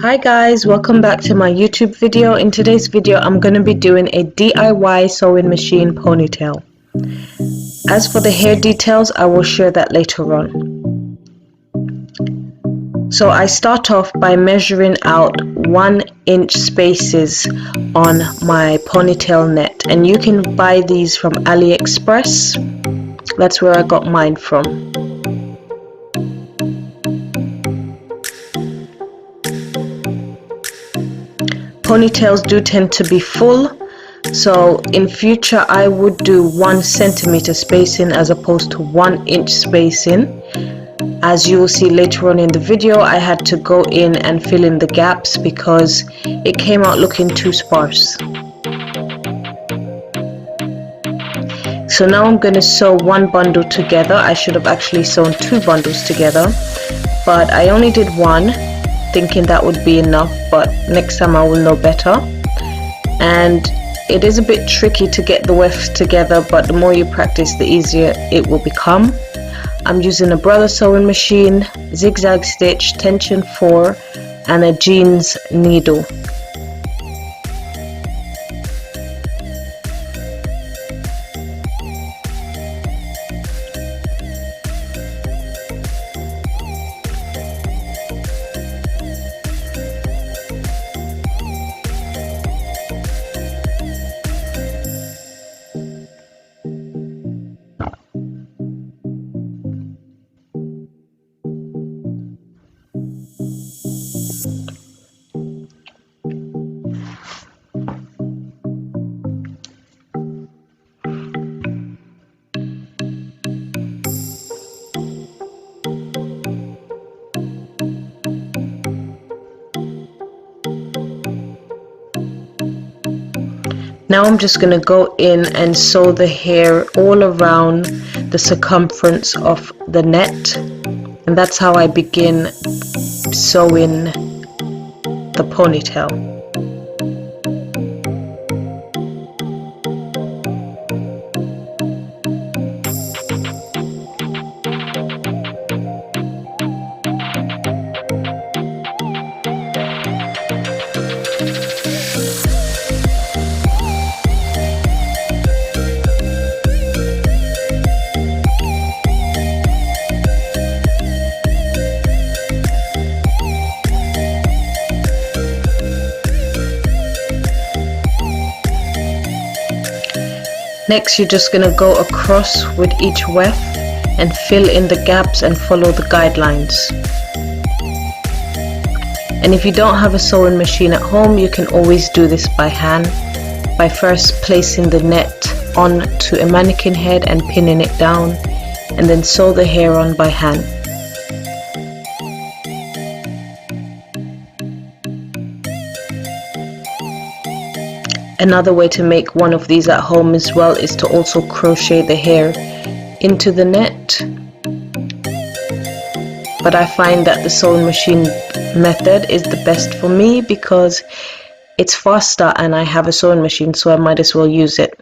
Hi guys, welcome back to my YouTube video. In today's video, I'm going to be doing a DIY sewing machine ponytail. As for the hair details, I will share that later on. So I start off by measuring out 1-inch spaces on my ponytail net, and you can buy these from AliExpress. That's where I got mine from. Ponytails do tend to be full, so in future I would do 1 centimeter spacing as opposed to 1-inch spacing. As you will see later on in the video, I had to go in and fill in the gaps because it came out looking too sparse. So now I'm going to sew 1 bundle together. I should have actually sewn 2 bundles together, but I only did 1, thinking that would be enough, but next time I will know better. And it is a bit tricky to get the wefts together, but the more you practice, the easier it will become. I'm using a brother sewing machine, zigzag stitch, tension 4, and a jeans needle. Now I'm just going to go in and sew the hair all around the circumference of the net, and that's how I begin sewing the ponytail. Next, you're just going to go across with each weft and fill in the gaps and follow the guidelines. And if you don't have a sewing machine at home, you can always do this by hand, by first placing the net onto a mannequin head and pinning it down, and then sew the hair on by hand. Another way to make one of these at home as well is to also crochet the hair into the net, but I find that the sewing machine method is the best for me because it's faster and I have a sewing machine, so I might as well use it.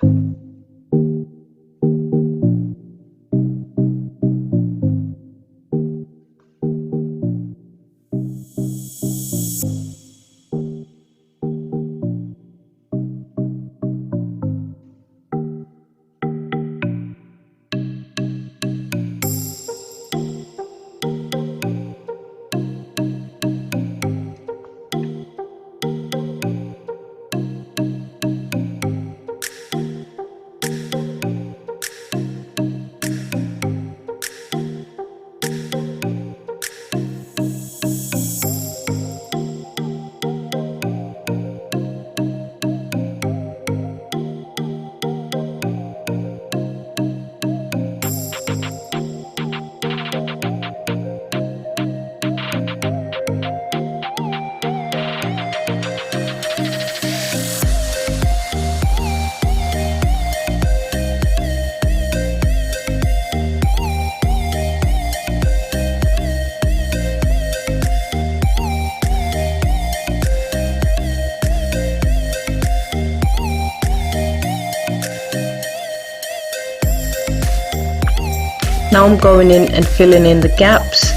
Now I'm going in and filling in the gaps,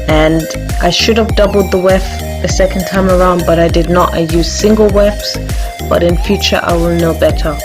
and I should have doubled the weft the second time around, but I did not. I used single wefts, but in future I will know better.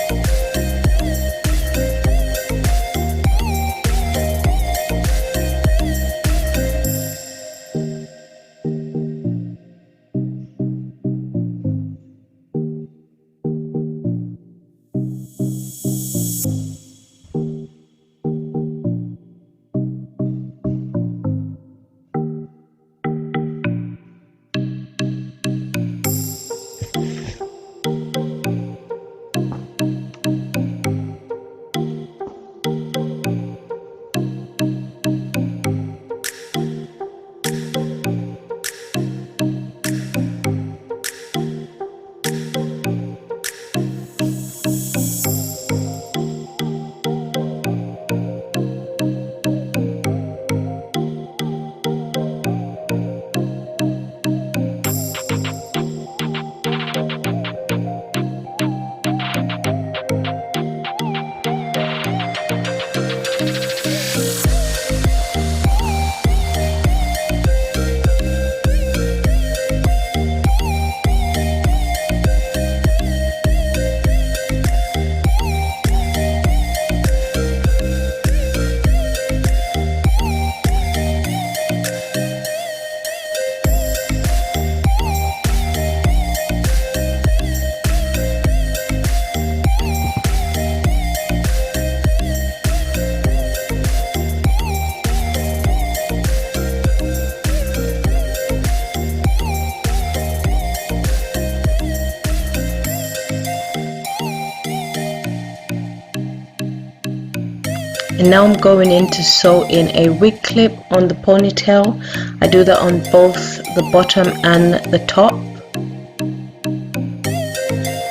And now I'm going in to sew in a wig clip on the ponytail. I do that on both the bottom and the top.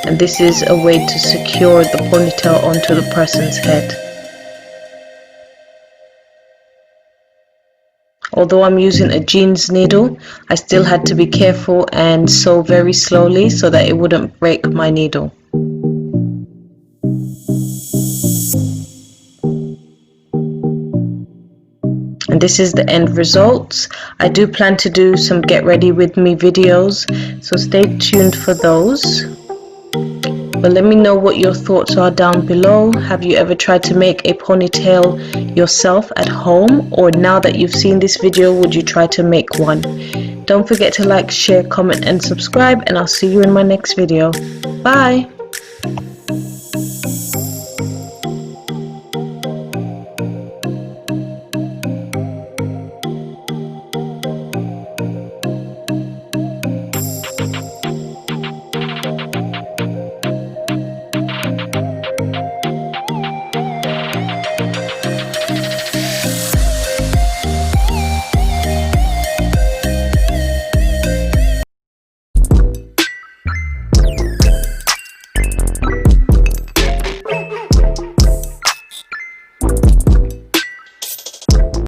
And this is a way to secure the ponytail onto the person's head. Although I'm using a jeans needle, I still had to be careful and sew very slowly so that it wouldn't break my needle. And this is the end result. I do plan to do some get ready with me videos, so stay tuned for those. But let me know what your thoughts are down below. Have you ever tried to make a ponytail yourself at home? Or now that you've seen this video, would you try to make one? Don't forget to like, share, comment and subscribe, and I'll see you in my next video. Bye!